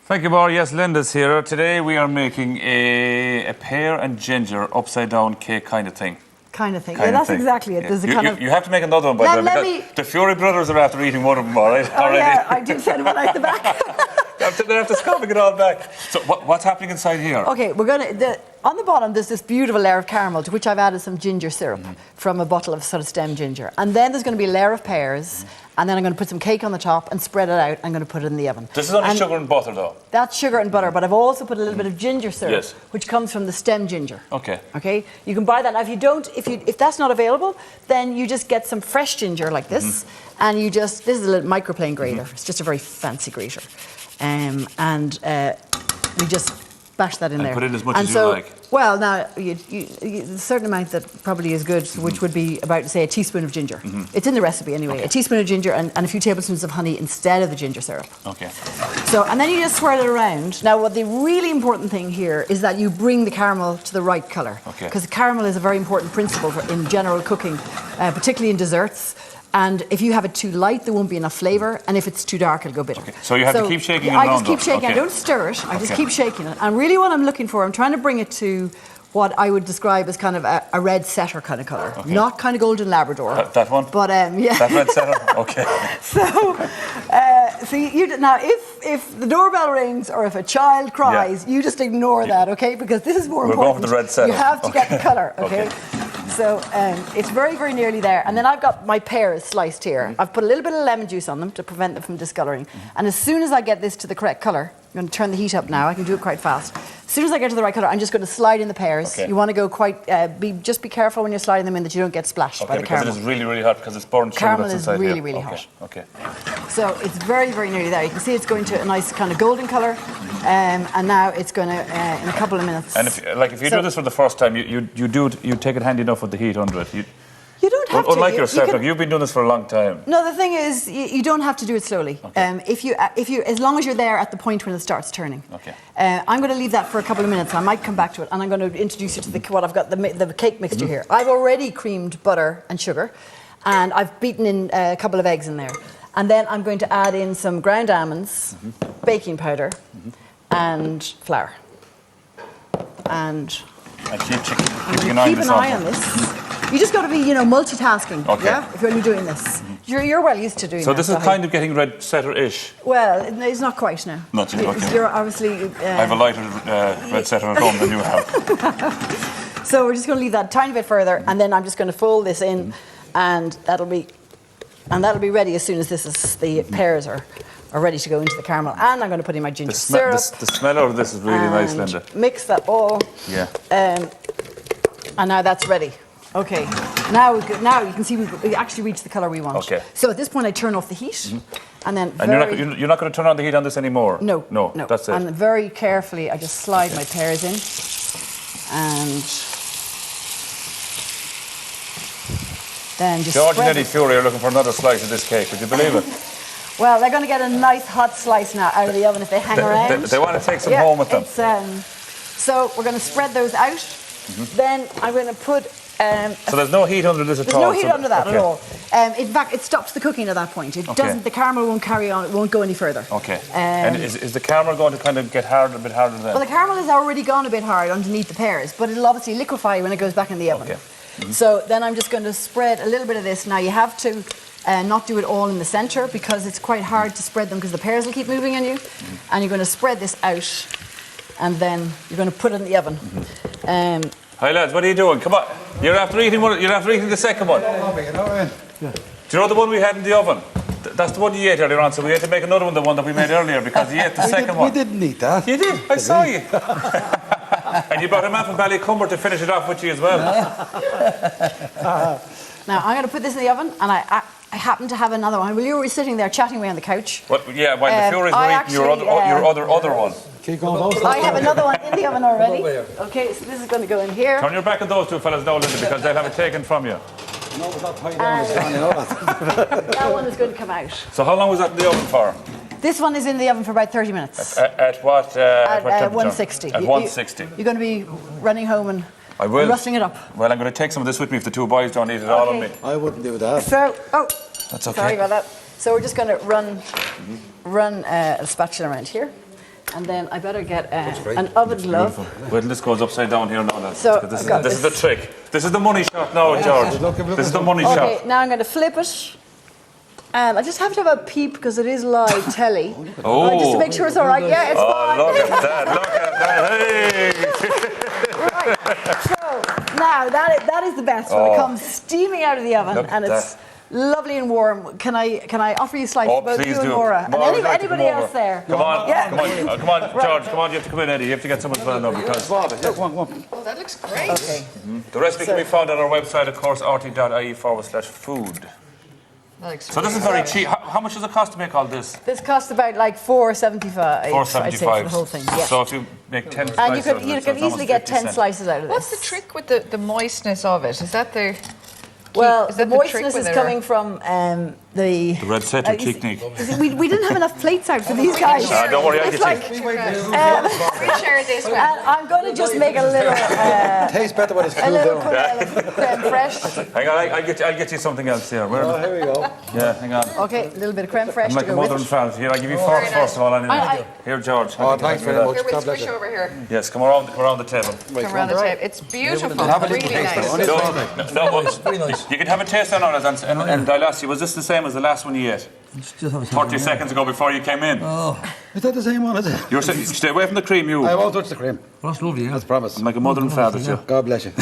Thank you, Bar. Yes, Lynda's here. Today we are making a pear and ginger upside down cake kind of thing. That's exactly it. There's a kind of... You have to make another one, by the way, because the Fury brothers are after eating one of them, all right? Oh, yeah, I did send one out the back. They're after scooping it all back. So what's happening inside here? Okay, we're going to... On the bottom, there's this beautiful layer of caramel to which I've added some ginger syrup from a bottle of sort of stem ginger. And then there's going to be a layer of pears. And then I'm going to put some cake on the top and spread it out. I'm going to put it in the oven. This is only sugar and butter, though? That's sugar and butter, but I've also put a little bit of ginger syrup, which comes from the stem ginger. Okay. Okay? You can buy that. Now, if that's not available, then you just get some fresh ginger like this, and this is a little microplane grater. It's just a very fancy grater. We just bash that in there. Put in as much as you like. Well, now, a certain amount that probably is good, which would be about, say, a teaspoon of ginger. It's in the recipe anyway. A teaspoon of ginger and a few tablespoons of honey instead of the ginger syrup. Okay. So, and then you just swirl it around. Now, what the really important thing here is that you bring the caramel to the right colour. Okay. Because caramel is a very important principle in general cooking, particularly in desserts. And if you have it too light, there won't be enough flavour, and if it's too dark, it'll go bitter. Okay. So you have to keep shaking it around. I just keep shaking. I don't stir it. I just keep shaking it. And really, what I'm looking for, I'm trying to bring it to what I would describe as kind of a red setter kind of colour, not kind of golden Labrador. That one. But yeah. That red setter. Okay. Now, if the doorbell rings or if a child cries, you just ignore that, okay? Because this is more important. We're going for the red setter. You have to get the colour, okay? So it's very, very nearly there. And then I've got my pears sliced here. I've put a little bit of lemon juice on them to prevent them from discolouring. And as soon as I get this to the correct colour, I'm going to turn the heat up now. I can do it quite fast. As soon as I get to the right colour, I'm just going to slide in the pears. You want to go quite... just be careful when you're sliding them in that you don't get splashed by the caramel. Because it is really, really hot because it's burnt sugar caramel that's inside is really, here. really hot. Okay. So it's very, very nearly there. You can see it's going to a nice kind of golden colour. And now it's going to, in a couple of minutes... And if you do this for the first time, you take it handy enough with the heat under it. You don't have to. Unlike yourself, you've been doing this for a long time. No, the thing is, you don't have to do it slowly. Okay. As long as you're there at the point when it starts turning. Okay. I'm going to leave that for a couple of minutes. I might come back to it, and I'm going to introduce you to what I've got, the cake mixture here. I've already creamed butter and sugar, and I've beaten in a couple of eggs in there. And then I'm going to add in some ground almonds, baking powder, and flour. And keep an eye on this. You just got to be, multitasking. Okay. Yeah, if you're only doing this. You're well used to doing that. So this is kind of getting red setter-ish. Well, it's not quite now. Not yet. Okay. You're obviously. I have a lighter red setter at home than you have. So we're just going to leave that a tiny bit further, and then I'm just going to fold this in, and that'll be ready as soon as the pears are ready to go into the caramel. And I'm going to put in my ginger syrup. The smell out of this is really nice, Lynda. Mix that all. Yeah. And now that's ready. Okay. Now you can see we actually reached the colour we want. Okay. So at this point I turn off the heat, and then you're not going to turn on the heat on this anymore. No. That's it. And very carefully I just slide my pears in, and then just. George and Eddie Fury are looking for another slice of this cake. Would you believe it? Well, they're going to get a nice hot slice now out of the oven if they hang around. They want to take some home with them. So we're going to spread those out. Then I'm going to put. So there's no heat under this at all? There's no heat under that at all. In fact, it stops the cooking at that point. It doesn't. The caramel won't carry on. It won't go any further. Okay. And is the caramel going to kind of get a bit harder then? Well, the caramel has already gone a bit hard underneath the pears, but it'll obviously liquefy when it goes back in the oven. Okay. So then I'm just going to spread a little bit of this. Now you have to not do it all in the centre because it's quite hard to spread them because the pears will keep moving on you. And you're going to spread this out, and then you're going to put it in the oven. Hi lads, what are you doing? Come on. You're after eating the second one. Do you know the one we had in the oven? That's the one you ate earlier on, so we had to make another one, the one that we made earlier, because you ate the second one. We didn't eat that. You did? I saw you. And you brought a man from Ballycumber to finish it off with you as well. Now I'm going to put this in the oven, and I happen to have another one. Well, you were sitting there chatting away on the couch. While the Furies were eating your other one. I have another one in the oven already. Okay, so this is going to go in here. Turn your back on those two fellas now, Lynda, because they'll have it taken from you. No, it's not tied down. That one is going to come out. So how long was that in the oven for? This one is in the oven for about 30 minutes. At what? At 160. At 160. You're going to be running home and rustling it up. Well, I'm going to take some of this with me if the two boys don't eat it all on me. I wouldn't do that. So, that's okay. Sorry about that. So we're just going to run a spatula around here. And then I better get an oven glove. Wait till this goes upside down here now. Lads. So, this I've got is the trick. This is the money shot now, George. This is the money Okay, shot. now I'm going to flip it. And I just have to have a peep because it is live telly. Oh. Just to make sure it's all right. Yeah, it's fine. Look at that. Look at that. Hey. Right. So now that is the best when it comes steaming out of the oven Look and at it's lovely and warm. Can I offer you a slice? Oh, Both please you and do. Maura. Maura, And would like to anybody come else over. there? Come on, Yeah. come on, George, come on, you have to come in, Eddie. You have to get some as well now because Oh, that looks great. Okay. the recipe can be found on our website, of course, rte.ie/food. So this is very cheap. How much does it cost to make all this? This costs about like $4.75. I'd say for the whole thing. Yeah. So if you make 10 slices And out of you it, so could it's easily almost get 50 10 cents. slices out of this. What's the trick with the moistness of it? Is that the... Well, is the that the trick moistness with is it, or- coming from the The red setter you see- technique. you see, we didn't have enough plates out for these guys. Don't worry, I'll It's get like, you. We share this one. and I'm going to just make a little Tastes better when it's a cooled little down. creme fraiche. Hang on, I'll get you something else here. Oh, here we go. Yeah, hang on. Okay, a little bit of creme fraiche I'm to like a go mother with and it. father. Here, I'll give you forks first of all. I- Here, George. Oh, thanks very much. Here, we'll God bless switch you. over here. Yes, come around the table. Come around the table. It's beautiful. Have a little Really taste. nice. Only No, small bit. very nice. You can have a taste on it, and I'll ask you, was this the same as the last one you ate? 30 seconds ago before you came in. Is that the same one, is it? You were saying, stay away from the cream, you. I won't touch the cream. That's lovely, yeah. That's promise. I'm like a mother and father to you. God bless you.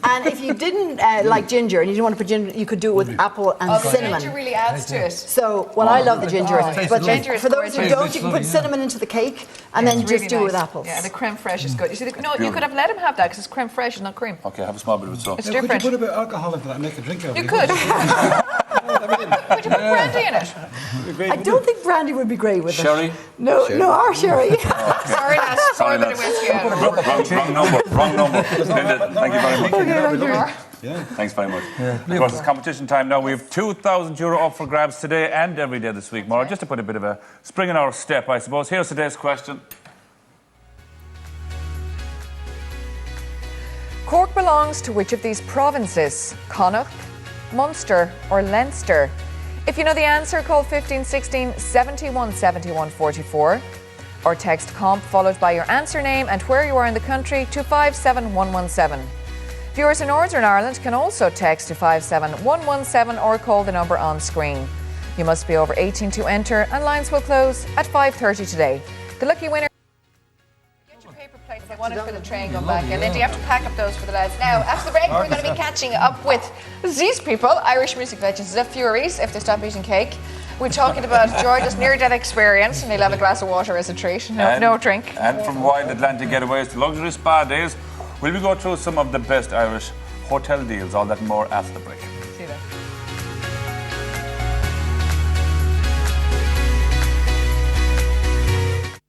And if you didn't like ginger and you didn't want to put ginger, you could do it with apple and Oh, the cinnamon. ginger really adds to it. So, well, I love the ginger in it. But Ginger is for those who gorgeous. don't, you can put cinnamon into the cake and then It's just really do it with nice. apples. Yeah, and the creme fraiche is good. You see, you could have let him have that because it's creme fraiche, not cream. Okay, have a small bit of it, so. It's Could you different. put a bit of alcohol into that and make a drink out of it? You could. Could you put brandy in it? I don't think brandy would be great with Sherry? it. No, our sherry. Sorry, lads. Pour a bit of whiskey out. Wrong number. Linda, thank you very much. Yeah. Thanks very much. Of course, it's competition time now. We have €2,000 up for grabs today and every day this week, Maura. Just to put a bit of a spring in our step, I suppose. Here's today's question. Cork belongs to which of these provinces? Connacht, Munster or Leinster? If you know the answer, call 1516 71 71 44 or text COMP followed by your answer name and where you are in the country to 57117. Viewers in Northern Ireland can also text to 57117 or call the number on screen. You must be over 18 to enter and lines will close at 5:30 today. The lucky winner... Get your paper plates. I wanted for the train going back. And Lynda, you have to pack up those for the lads. Now, after the break, we're going to be catching up with these people, Irish music legends, the Furies, if they stop eating cake. We're talking about George's near-death experience, and he'll have a glass of water as a treat. No drink. And from wild Atlantic getaways to luxury spa days, we'll be going through some of the best Irish hotel deals, all that and more after the break.